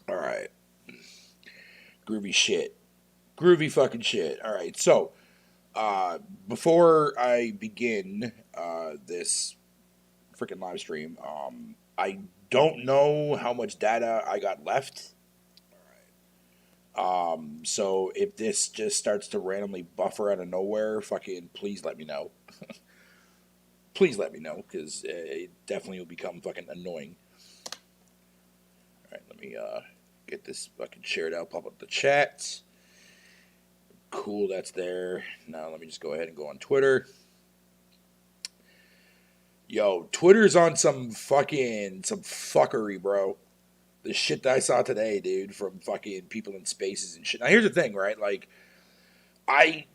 All right. Groovy shit. Groovy fucking shit. All right. So, uh, before I begin this freaking live stream, I don't know how much data I got left. So if this just starts to randomly buffer out of nowhere, fucking please let me know. Please let me know because it definitely will become fucking annoying. All right, let me get this fucking shared out, pop up the chat. Cool, that's there. Now let me just go ahead and go on Twitter. Yo, Twitter's on some fuckery, bro. The shit that I saw today, dude, from fucking people in spaces and shit. Now here's the thing, right? Like, I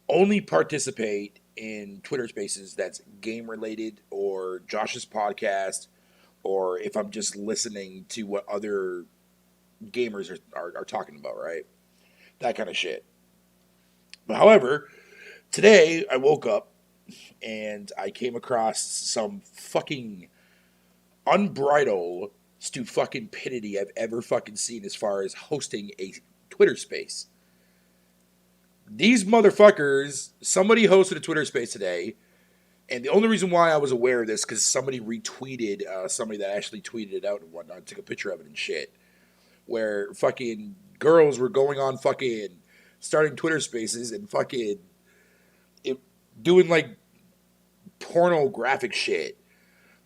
only participate in Twitter spaces that's game related or Josh's podcast or if I'm just listening to what other gamers are talking about, right? That kind of shit. But however, today I woke up and I came across some fucking unbridled stupidity I've ever fucking seen as far as hosting a Twitter space. These motherfuckers, somebody hosted a Twitter space today, and the only reason why I was aware of this because somebody retweeted somebody that actually tweeted it out and whatnot, took a picture of it and shit, where fucking girls were going on fucking starting Twitter spaces and fucking it, doing like pornographic shit.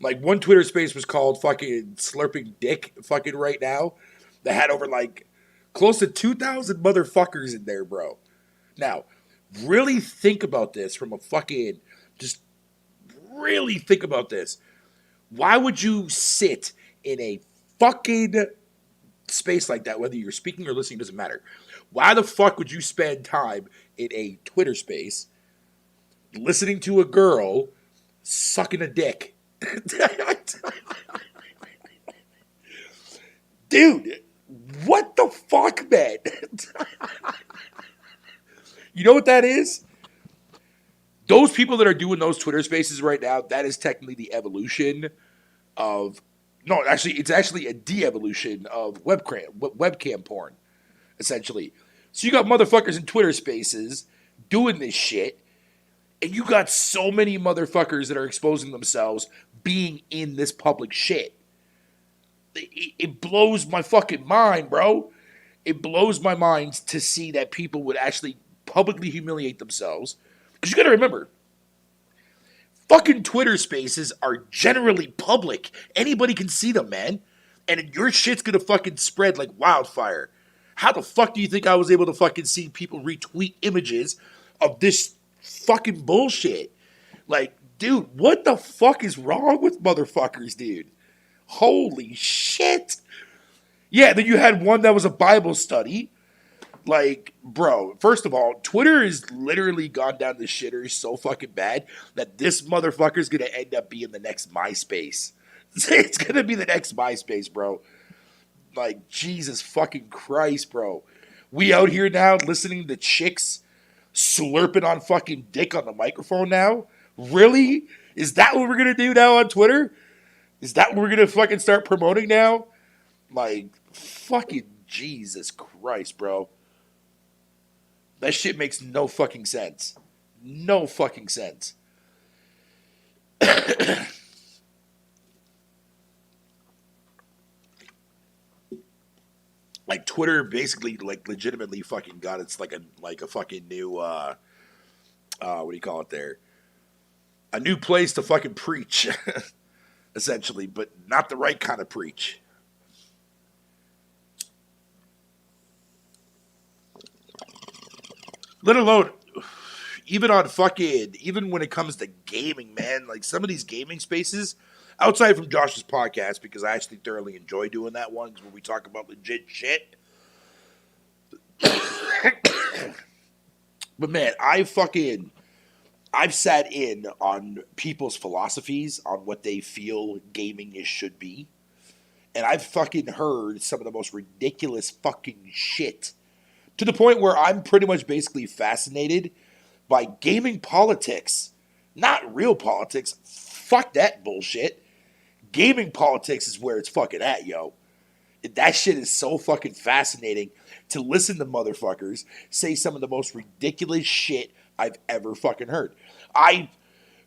Like one Twitter space was called fucking slurping dick fucking right now that had over like close to 2,000 motherfuckers in there, bro. Now, really think about this from a fucking just really think about this. Why would you sit in a fucking space like that, whether you're speaking or listening, doesn't matter. Why the fuck would you spend time in a Twitter space listening to a girl sucking a dick? Dude, what the fuck, man? You know what that is? Those people that are doing those Twitter spaces right now, that is technically the evolution of no, actually, it's actually a de-evolution of webcam porn, essentially. So you got motherfuckers in Twitter spaces doing this shit, and you got so many motherfuckers that are exposing themselves being in this public shit. It blows my fucking mind, bro. It blows my mind to see that people would actually publicly humiliate themselves. Because you gotta remember, fucking Twitter spaces are generally public. Anybody can see them, man. And your shit's gonna fucking spread like wildfire. How the fuck do you think I was able to fucking see people retweet images of this fucking bullshit? Like, dude, what the fuck is wrong with motherfuckers, dude? Holy shit. Yeah, then you had one that was a Bible study. Like, bro, first of all, Twitter has literally gone down the shitter so fucking bad that this motherfucker's gonna end up being the next MySpace. It's gonna be the next MySpace, bro. Like, Jesus fucking Christ, bro. We out here now listening to chicks slurping on fucking dick on the microphone now? Really? Is that what we're gonna do now on Twitter? Is that what we're gonna fucking start promoting now? Like, fucking Jesus Christ, bro. That shit makes no fucking sense. No fucking sense. Like Twitter basically like legitimately fucking got it's like a fucking new what do you call it there? A new place to fucking preach essentially, but not the right kind of preach. Let alone even on fucking even when it comes to gaming, man, like some of these gaming spaces outside from Josh's podcast because I actually thoroughly enjoy doing that one because when we talk about legit shit. But man, I've sat in on people's philosophies on what they feel gaming is should be. And I've fucking heard some of the most ridiculous fucking shit to the point where I'm pretty much basically fascinated by gaming politics. Not real politics. Fuck that bullshit. Gaming politics is where it's fucking at, yo. That shit is so fucking fascinating to listen to motherfuckers say some of the most ridiculous shit I've ever fucking heard. I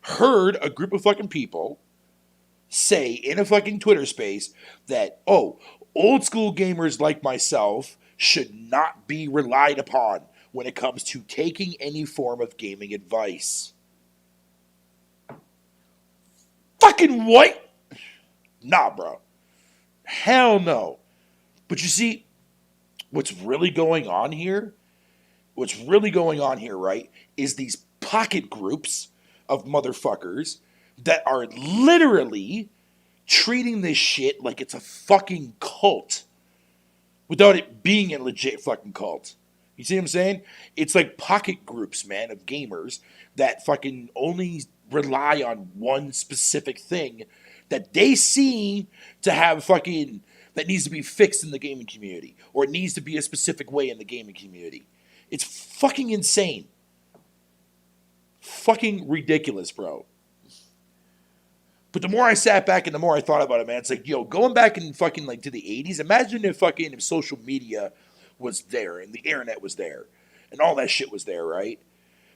heard a group of fucking people say in a fucking Twitter space that, oh, old school gamers like myself should not be relied upon when it comes to taking any form of gaming advice. Fucking what? Nah, bro. Hell no. But you see, what's really going on here, right, is these pocket groups of motherfuckers that are literally treating this shit like it's a fucking cult without it being a legit fucking cult. You see what I'm saying? It's like pocket groups, man, of gamers that fucking only rely on one specific thing that they see to have fucking, that needs to be fixed in the gaming community, or it needs to be a specific way in the gaming community. It's fucking insane. Fucking ridiculous, bro. But the more I sat back and the more I thought about it, man, it's like, yo, going back in fucking like to the 80s, imagine if social media was there and the internet was there and all that shit was there, right?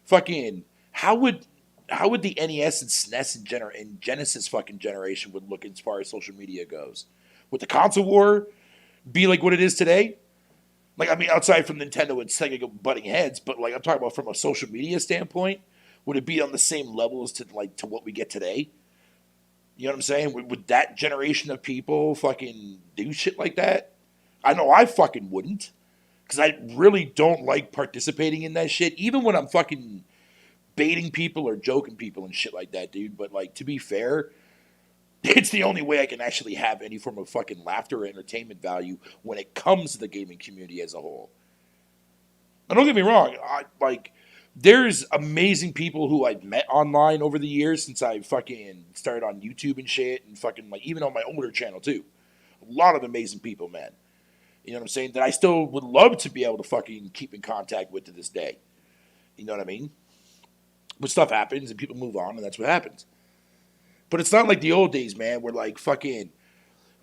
Fucking, how would the NES and SNES and Genesis fucking generation would look as far as social media goes? Would the console war be like what it is today? Like, I mean, outside from Nintendo and Sega butting heads, but like I'm talking about from a social media standpoint, would it be on the same level as to what we get today? You know what I'm saying? Would that generation of people fucking do shit like that? I know I fucking wouldn't. Because I really don't like participating in that shit. Even when I'm fucking baiting people or joking people and shit like that, dude. But like, to be fair, it's the only way I can actually have any form of fucking laughter or entertainment value when it comes to the gaming community as a whole. And don't get me wrong, there's amazing people who I've met online over the years since I fucking started on YouTube and shit, and fucking like even on my older channel too. A lot of amazing people, man. You know what I'm saying? That I still would love to be able to fucking keep in contact with to this day. You know what I mean? But stuff happens and people move on, and that's what happens. But it's not like the old days, man, where like fucking,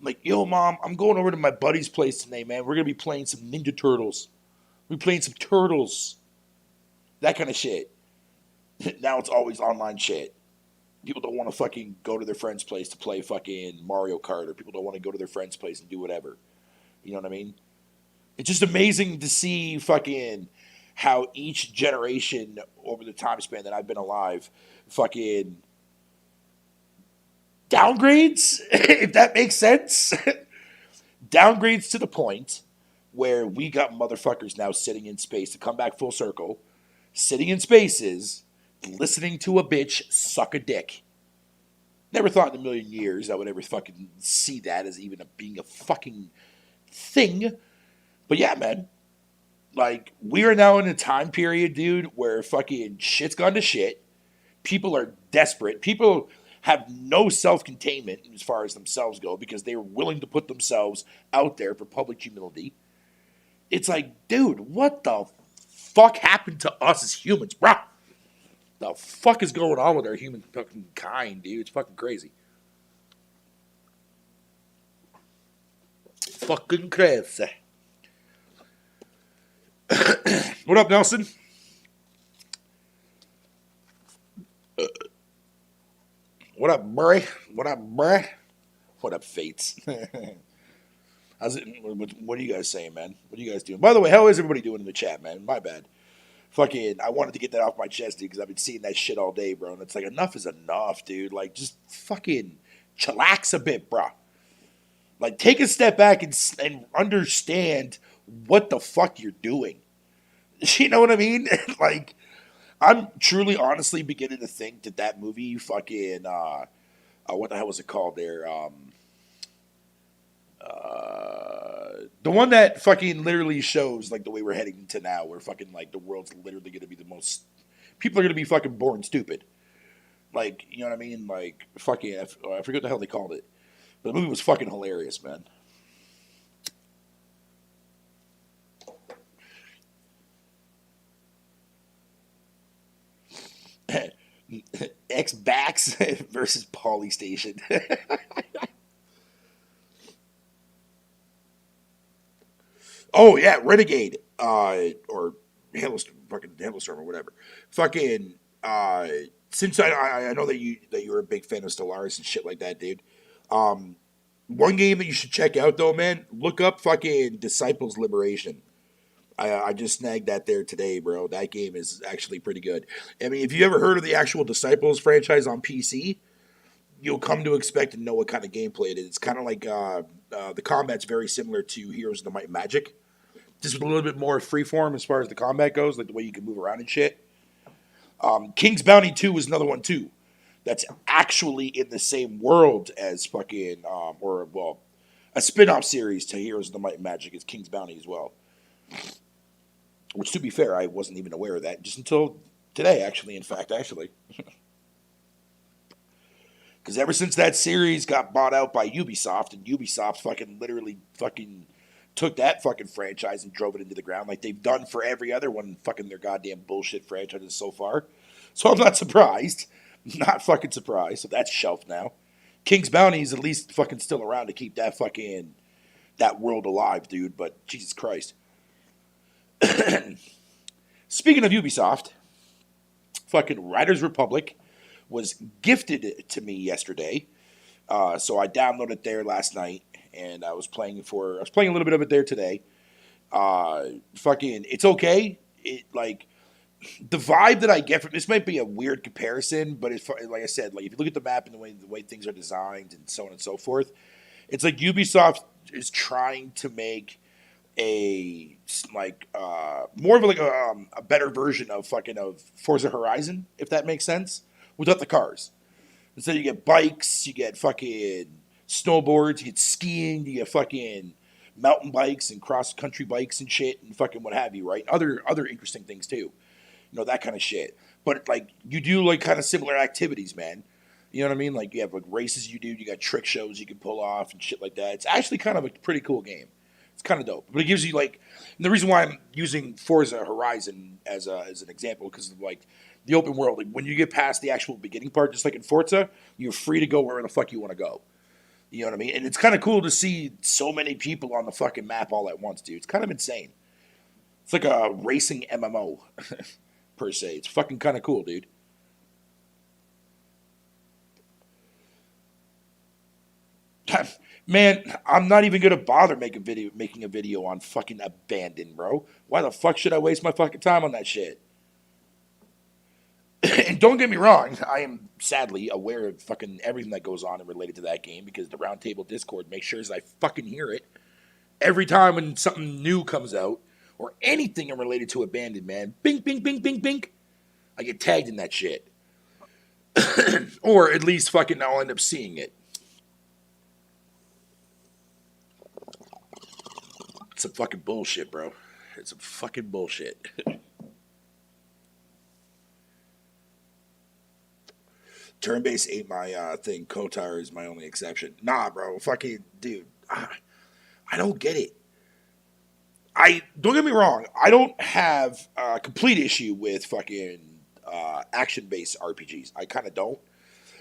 like, yo, mom, I'm going over to my buddy's place tonight, man. We're going to be playing some Ninja Turtles. We're playing some Turtles. That kind of shit. Now it's always online shit. People don't want to fucking go to their friend's place to play fucking Mario Kart, or people don't want to go to their friend's place and do whatever. You know what I mean? It's just amazing to see fucking how each generation over the time span that I've been alive fucking downgrades, if that makes sense. Downgrades to the point where we got motherfuckers now sitting in space, to come back full circle, sitting in spaces, listening to a bitch suck a dick. Never thought in a million years I would ever fucking see that as even being a fucking thing. But yeah, man, like, we are now in a time period, dude, where fucking shit's gone to shit. People are desperate. People have no self-containment as far as themselves go, because they're willing to put themselves out there for public humility. It's like, dude, what the fuck happened to us as humans, bro? The fuck is going on with our human fucking kind, dude? It's fucking crazy. Fucking crazy. What up, Nelson? What up, Murray? What up, Murray? What up, Fates? How's it? What are you guys saying, man? What are you guys doing? By the way, how is everybody doing in the chat, man? My bad. Fucking, I wanted to get that off my chest, dude, because I've been seeing that shit all day, bro. And it's like, enough is enough, dude. Like, just fucking chillax a bit, bro. Like, take a step back and understand what the fuck you're doing. You know what I mean? Like, I'm truly, honestly beginning to think that movie fucking, what the hell was it called there? The one that fucking literally shows, like, the way we're heading to now, where fucking, like, the world's literally going to be the most, people are going to be fucking born stupid. Like, you know what I mean? Like, fucking, I forget what the hell they called it. But the movie was fucking hilarious, man. X-Bax versus Pauly Station. Oh yeah, Renegade, or Hailstorm or whatever. Fucking since I know that you're a big fan of Stellaris and shit like that, dude. Um, One game that you should check out though, man. Look up fucking Disciples Liberation. I just snagged that there today, bro. That game is actually pretty good. I mean, if you ever heard of the actual Disciples franchise on PC, you'll come to expect and know what kind of gameplay it is. It's kind of like the combat's very similar to Heroes of the Might and Magic, just with a little bit more freeform as far as the combat goes, like the way you can move around and shit. King's Bounty 2 is another one too. That's actually in the same world as fucking, a spin-off series to Heroes of the Might and Magic is King's Bounty as well. Which, to be fair, I wasn't even aware of that just until today, actually. In fact, actually. Because ever since that series got bought out by Ubisoft, and Ubisoft fucking literally fucking took that fucking franchise and drove it into the ground like they've done for every other one in fucking their goddamn bullshit franchises so far. So I'm not surprised. Not fucking surprised. So that's shelved now. King's Bounty is at least fucking still around to keep that fucking, that world alive, dude. But Jesus Christ. Speaking of Ubisoft, fucking Riders Republic was gifted to me yesterday. So I downloaded it there last night, and I was playing a little bit of it there today. Fucking, it's okay. It like the vibe that I get from this might be a weird comparison, but it's like I said, like if you look at the map and the way things are designed and so on and so forth, it's like Ubisoft is trying to make a more of like a better version of Forza Horizon, if that makes sense, without the cars. Instead, you get bikes, you get fucking snowboards, you get skiing, you get fucking mountain bikes and cross country bikes and shit and fucking what have you, right? Other interesting things too, that kind of shit. But like you do like kind of similar activities, man. You know what I mean? Like you have like races you do, you got trick shows you can pull off and shit like that. It's actually kind of a pretty cool game. It's kind of dope, but it gives you like, and the reason why I'm using Forza Horizon as an example because of like the open world. Like when you get past the actual beginning part, just like in Forza, you're free to go wherever the fuck you want to go. You know what I mean? And it's kind of cool to see so many people on the fucking map all at once, dude. It's kind of insane. It's like a racing MMO per se. It's fucking kind of cool, dude. Man, I'm not even gonna bother making a video on fucking Abandon, bro. Why the fuck should I waste my fucking time on that shit? And don't get me wrong, I am sadly aware of fucking everything that goes on and related to that game because the Roundtable Discord makes sure I fucking hear it every time when something new comes out or anything related to Abandon, man. Bink, bink, bink, bink, bink. I get tagged in that shit. Or at least fucking I'll end up seeing it. It's some fucking bullshit, bro. It's some fucking bullshit. Turn-based ain't my thing. Kotar is my only exception. Nah, bro. Fucking, dude. I don't get it. Don't get me wrong. I don't have a complete issue with fucking action-based RPGs. I kind of don't.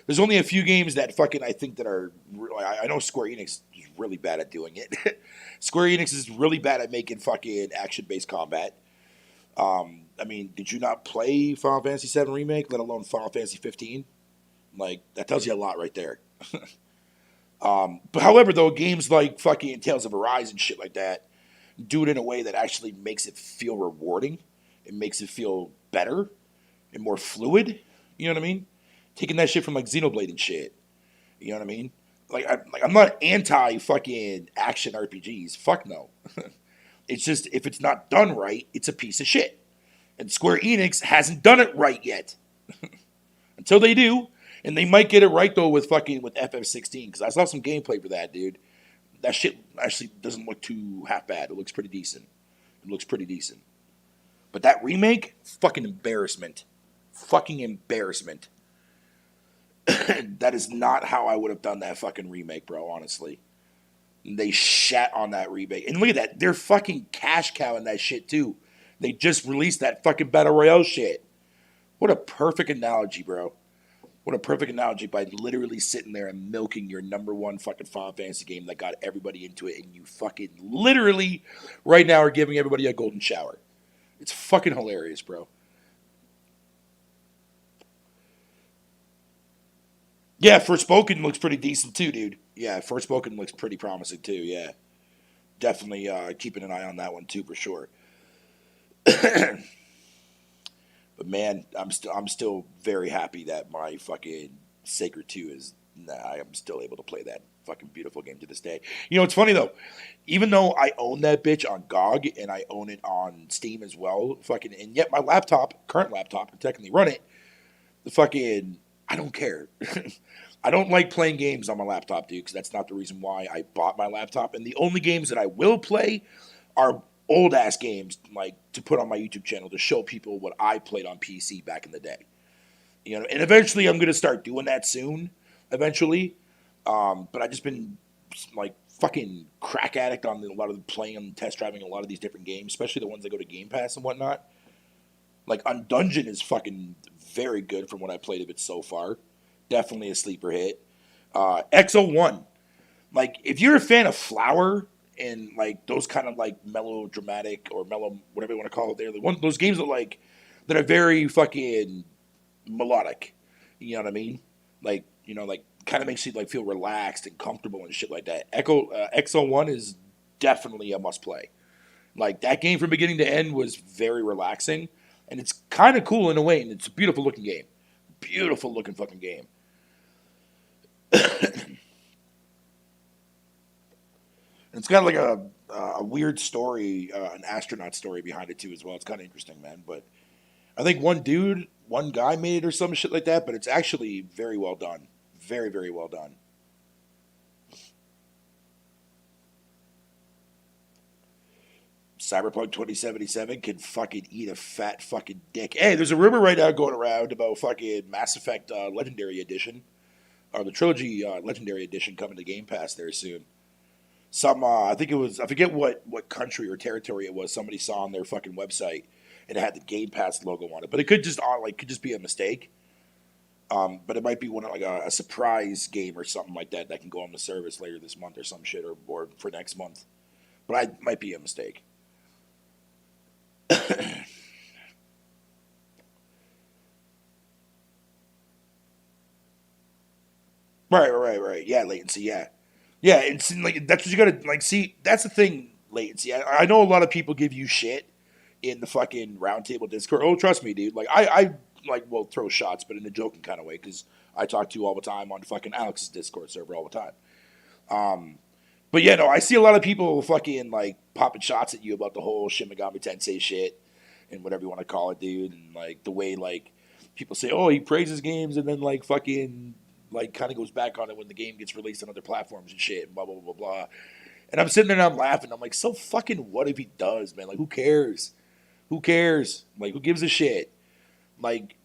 There's only a few games that fucking I think that are. I know Square Enix is really bad at doing it. Square Enix is really bad at making fucking action-based combat. I mean, did you not play Final Fantasy VII Remake, let alone Final Fantasy 15? Like, that tells you a lot right there. But however, though, games like fucking Tales of Arise and shit like that do it in a way that actually makes it feel rewarding. It makes it feel better and more fluid. You know what I mean? Taking that shit from like Xenoblade and shit. You know what I mean? I'm not anti fucking action RPGs. Fuck no. It's just if it's not done right, it's a piece of shit. And Square Enix hasn't done it right yet. Until they do, and they might get it right though with FF16 because I saw some gameplay for that, dude. That shit actually doesn't look too half bad. It looks pretty decent. But that remake, fucking embarrassment. Fucking embarrassment. That is not how I would have done that fucking remake, bro, honestly. They shat on that remake. And look at that. They're fucking cash cowing that shit, too. They just released that fucking Battle Royale shit. What a perfect analogy, bro. What a perfect analogy by literally sitting there and milking your number one fucking Final Fantasy game that got everybody into it, and you fucking literally right now are giving everybody a golden shower. It's fucking hilarious, bro. Yeah, Forspoken looks pretty decent too, dude. Yeah, Forspoken looks pretty promising too. Yeah, definitely keeping an eye on that one too for sure. But man, I'm still very happy that my fucking Sacred 2 is. Nah, I am still able to play that fucking beautiful game to this day. You know, it's funny though. Even though I own that bitch on GOG and I own it on Steam as well, fucking, and yet my laptop, current laptop, can technically run it. The fucking, I don't care. I don't like playing games on my laptop, dude, because that's not the reason why I bought my laptop. And the only games that I will play are old ass games, like to put on my YouTube channel to show people what I played on PC back in the day. You know, and eventually I'm gonna start doing that soon. Eventually, but I just been like fucking crack addict on a lot of the playing and test driving a lot of these different games, especially the ones that go to Game Pass and whatnot. Like Undungeon is fucking very good from what I played of it so far. Definitely a sleeper hit. XO1. Like if you're a fan of Flower and like those kind of like melodramatic or mellow whatever you want to call it, there, like one those games that are very fucking melodic. You know what I mean? Like like kind of makes you like feel relaxed and comfortable and shit like that. XO1 is definitely a must play. Like that game from beginning to end was very relaxing, and it's kind of cool in a way, and it's a beautiful looking game, beautiful looking fucking game. And it's got like a weird story, an astronaut story behind it too as well. It's kind of interesting, man. But I think one guy made it or some shit like that. But it's actually very well done, very very well done. Cyberpunk 2077 can fucking eat a fat fucking dick. Hey, there's a rumor right now going around about fucking Mass Effect Legendary Edition or the trilogy Legendary Edition coming to Game Pass there soon. Some I think it was I forget what country or territory it was. Somebody saw on their fucking website and it had the Game Pass logo on it, but it could just could just be a mistake. But it might be one of like a surprise game or something like that that can go on the service later this month or some shit or for next month. But I might be a mistake. Right. Yeah, latency. Yeah, yeah. It's like that's what you gotta like. See, that's the thing. Latency. I know a lot of people give you shit in the fucking roundtable Discord. Oh, trust me, dude. Like I like will throw shots, but in a joking kind of way because I talk to you all the time on fucking Alex's Discord server all the time. But yeah, no, I see a lot of people fucking like popping shots at you about the whole Shin Megami Tensei shit and whatever you want to call it, dude, and like the way like people say, oh, he praises games and then like fucking like kind of goes back on it when the game gets released on other platforms and shit, and blah blah blah blah. And I'm sitting there and I'm laughing. I'm like, so fucking what if he does, man? Like, who cares? Who cares? Like, who gives a shit? Like,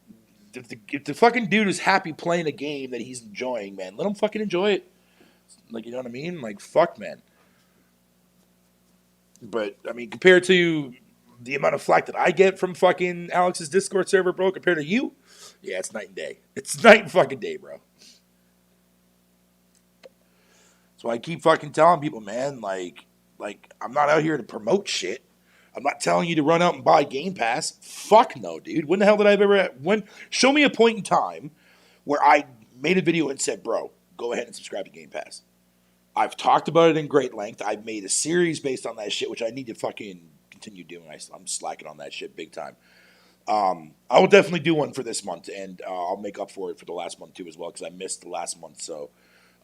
if the fucking dude is happy playing a game that he's enjoying, man, let him fucking enjoy it. Like, you know what I mean? Like, fuck, man. But I mean, compared to the amount of flack that I get from fucking Alex's Discord server, bro, compared to you, yeah, it's night and day. It's night and fucking day, bro. So I keep fucking telling people, man, like I'm not out here to promote shit. I'm not telling you to run out and buy Game Pass. Fuck no, dude. When the hell did I ever when show me a point in time where I made a video and said, bro, go ahead and subscribe to Game Pass. I've talked about it in great length. I've made a series based on that shit, which I need to fucking continue doing. I'm slacking on that shit big time. I will definitely do one for this month, and I'll make up for it for the last month too as well because I missed the last month. So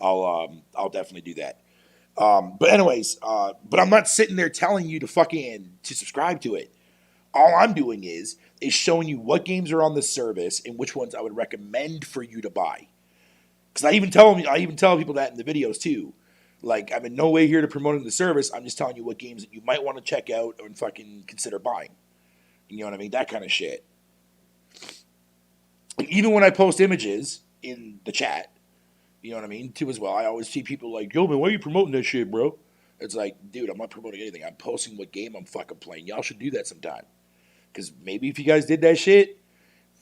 I'll definitely do that. But anyways, but I'm not sitting there telling you to fucking to subscribe to it. All I'm doing is showing you what games are on the service and which ones I would recommend for you to buy. Because I even tell people that in the videos too. Like I'm in no way here to promote the service. I'm just telling you what games that you might want to check out and fucking consider buying. You know what I mean? That kind of shit. And even when I post images in the chat, you know what I mean, too as well. I always see people like, yo man, why are you promoting that shit, bro? It's like, dude, I'm not promoting anything. I'm posting what game I'm fucking playing. Y'all should do that sometime. Because maybe if you guys did that shit,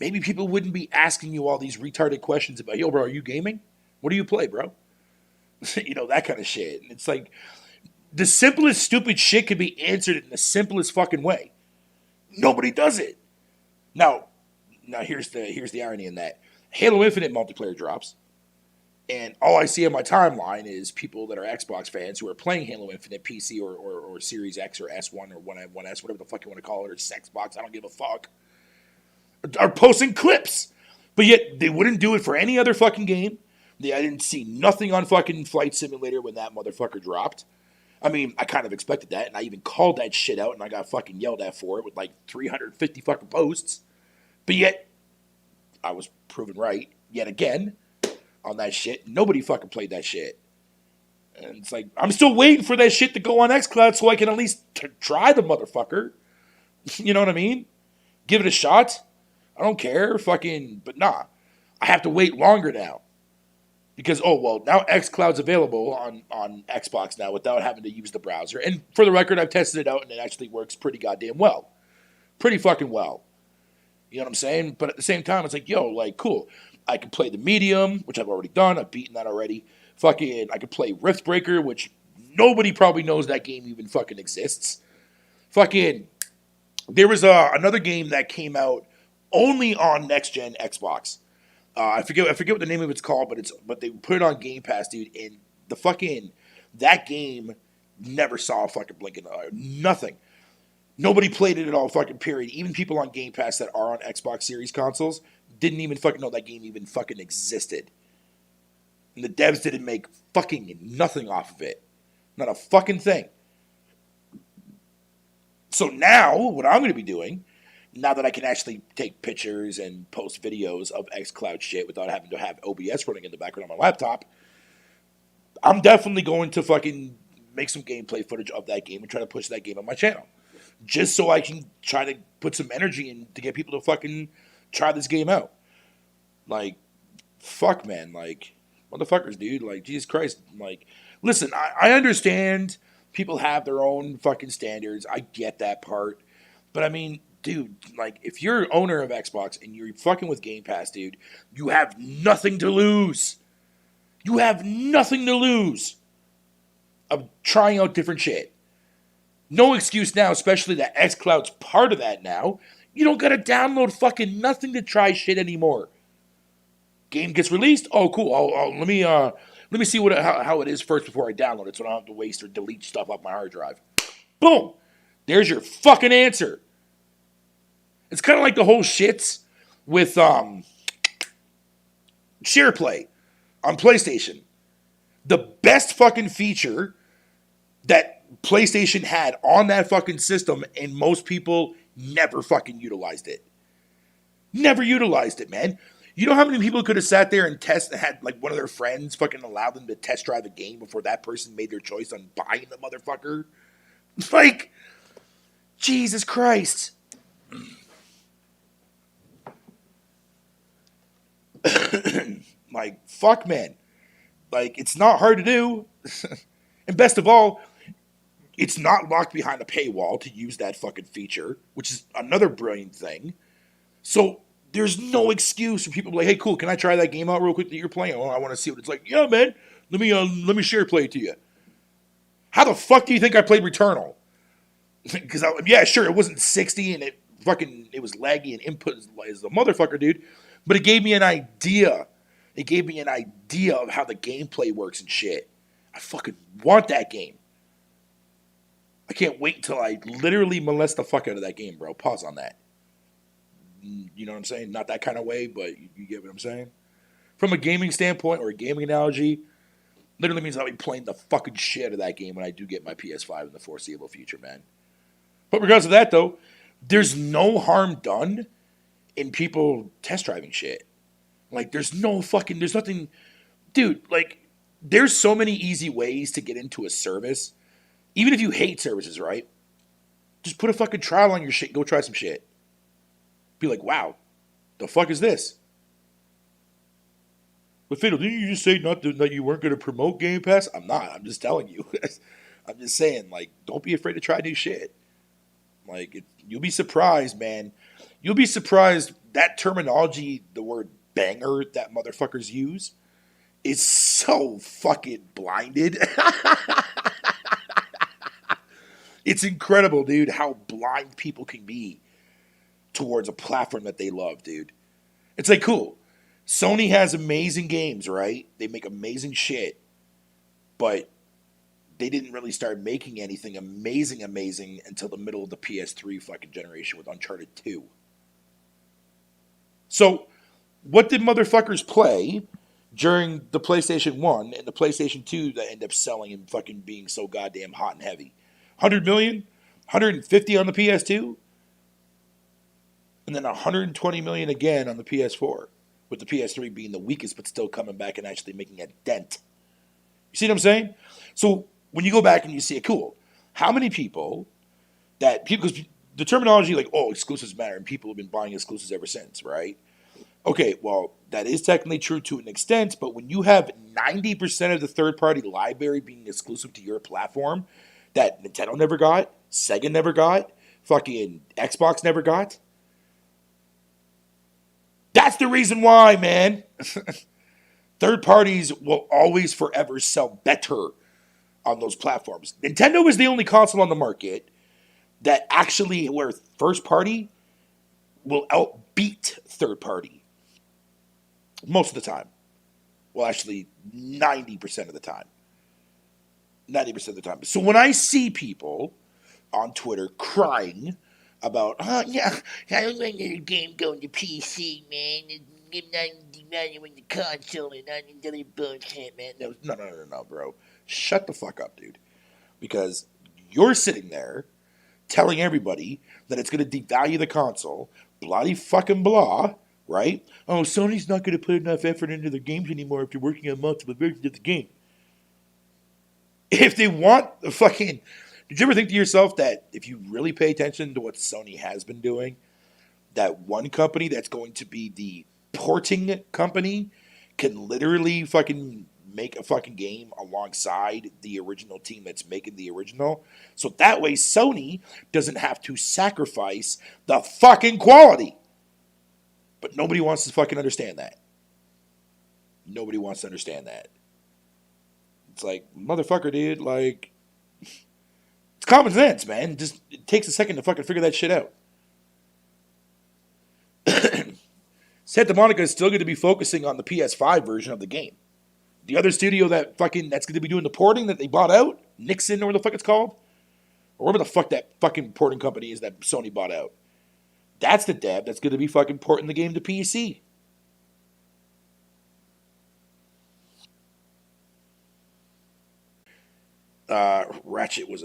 maybe people wouldn't be asking you all these retarded questions about, yo, bro, are you gaming? What do you play, bro? That kind of shit. And it's like the simplest stupid shit could be answered in the simplest fucking way. Nobody does it. Now here's the irony in that. Halo Infinite multiplayer drops, and all I see on my timeline is people that are Xbox fans who are playing Halo Infinite PC or Series X or S1 or 1S, whatever the fuck you want to call it, or Xbox, I don't give a fuck, are posting clips. But yet they wouldn't do it for any other fucking game. I didn't see nothing on fucking Flight Simulator when that motherfucker dropped. I mean, I kind of expected that, and I even called that shit out, and I got fucking yelled at for it with like 350 fucking posts. But yet, I was proven right yet again on that shit. Nobody fucking played that shit. And it's like, I'm still waiting for that shit to go on xCloud so I can at least try the motherfucker. You know what I mean? Give it a shot. I don't care. Fucking, but nah. I have to wait longer now. Because, now xCloud's available on Xbox now without having to use the browser. And for the record, I've tested it out and it actually works pretty goddamn well. Pretty fucking well. You know what I'm saying? But at the same time, it's like, cool. I can play the Medium, which I've already done. I've beaten that already. Fucking, I could play Riftbreaker, which nobody probably knows that game even fucking exists. Fucking, there was another game that came out only on next-gen Xbox. I forget what the name of it's called, but they put it on Game Pass, dude, and that game never saw a fucking blink in the eye. Nothing. Nobody played it at all, fucking period. Even people on Game Pass that are on Xbox Series consoles didn't even fucking know that game even fucking existed. And the devs didn't make fucking nothing off of it. Not a fucking thing. So now, what I'm going to be doing, now that I can actually take pictures and post videos of xCloud shit without having to have OBS running in the background on my laptop, I'm definitely going to fucking make some gameplay footage of that game and try to push that game on my channel. Just so I can try to put some energy in to get people to fucking try this game out. Like, fuck, man. Like, motherfuckers, dude. Like, Jesus Christ. Like, listen, I understand people have their own fucking standards. I get that part. But, I mean, dude, like, if you're an owner of Xbox and you're fucking with Game Pass, dude, you have nothing to lose. You have nothing to lose of trying out different shit. No excuse now, especially that xCloud's part of that now. You don't gotta download fucking nothing to try shit anymore. Game gets released. Oh, cool. Let me see how it is first before I download it, so I don't have to waste or delete stuff off my hard drive. Boom. There's your fucking answer. It's kind of like the whole shits with SharePlay on PlayStation. The best fucking feature that PlayStation had on that fucking system, and most people never fucking utilized it. Never utilized it, man. You know how many people could have sat there and had like one of their friends fucking allow them to test drive a game before that person made their choice on buying the motherfucker? Like, Jesus Christ. Like, fuck, man. Like, it's not hard to do. And best of all, it's not locked behind a paywall to use that fucking feature, which is another brilliant thing. So there's no excuse for people to be like, hey, cool, can I try that game out real quick that you're playing? Oh, I want to see what it's like. Yeah, man, let me share play it to you. How the fuck do you think I played Returnal? Because yeah, sure, it wasn't 60 and it was laggy and input is a motherfucker, dude. But it gave me an idea. It gave me an idea of how the gameplay works and shit. I fucking want that game. I can't wait until I literally molest the fuck out of that game, bro. Pause on that. You know what I'm saying? Not that kind of way, but you get what I'm saying? From a gaming standpoint or a gaming analogy, literally means I'll be playing the fucking shit out of that game when I do get my PS5 in the foreseeable future, man. But regardless of that, though, there's no harm done in people test driving shit. Like, there's nothing, dude, like, there's so many easy ways to get into a service. Even if you hate services, right? Just put a fucking trial on your shit. Go try some shit. Be like, wow, the fuck is this? But Fatal, didn't you just say that you weren't going to promote Game Pass? I'm not. I'm just telling you. I'm just saying, like, don't be afraid to try new shit. Like, you'll be surprised, man. You'll be surprised that terminology, the word banger that motherfuckers use, is so fucking blinded. It's incredible, dude, how blind people can be towards a platform that they love, dude. It's like, cool. Sony has amazing games, right? They make amazing shit, but they didn't really start making anything amazing until the middle of the PS3 fucking generation with Uncharted 2. So, what did motherfuckers play during the PlayStation 1 and the PlayStation 2 that end up selling and fucking being so goddamn hot and heavy? 100 million? 150 on the PS2? And then 120 million again on the PS4, with the PS3 being the weakest but still coming back and actually making a dent. You see what I'm saying? So when you go back and you see it, cool. How many people because the terminology like, oh, exclusives matter, and people have been buying exclusives ever since, right? Okay, well, that is technically true to an extent, but when you have 90% of the third-party library being exclusive to your platform that Nintendo never got, Sega never got, fucking Xbox never got, that's the reason why, man. Third parties will always forever sell better on those platforms. Nintendo is the only console on the market that actually, where first party will outbeat third party most of the time. Well, actually, 90% of the time. 90% of the time. So when I see people on Twitter crying about, oh, yeah, I don't want the game going to PC, man. I'm not devaluing the console and all this other bullshit, man. No, bro. Shut the fuck up, dude. Because you're sitting there telling everybody that it's going to devalue the console, bloody fucking blah, right? Oh, Sony's not going to put enough effort into their games anymore if they're working on multiple versions of the game. If they want the fucking... Did you ever think to yourself that if you really pay attention to what Sony has been doing, that one company that's going to be the porting company can literally fucking make a fucking game alongside the original team that's making the original? So that way Sony doesn't have to sacrifice the fucking quality. But nobody wants to fucking understand that. Nobody wants to understand that. It's like, motherfucker, dude, like... It's common sense, man. Just it takes a second to fucking figure that shit out. Santa Monica is still going to be focusing on the PS5 version of the game. The other studio that's going to be doing the porting that they bought out, Nixon or what the fuck it's called, or whatever the fuck that fucking porting company is that Sony bought out. That's the dev that's going to be fucking porting the game to PC. Ratchet was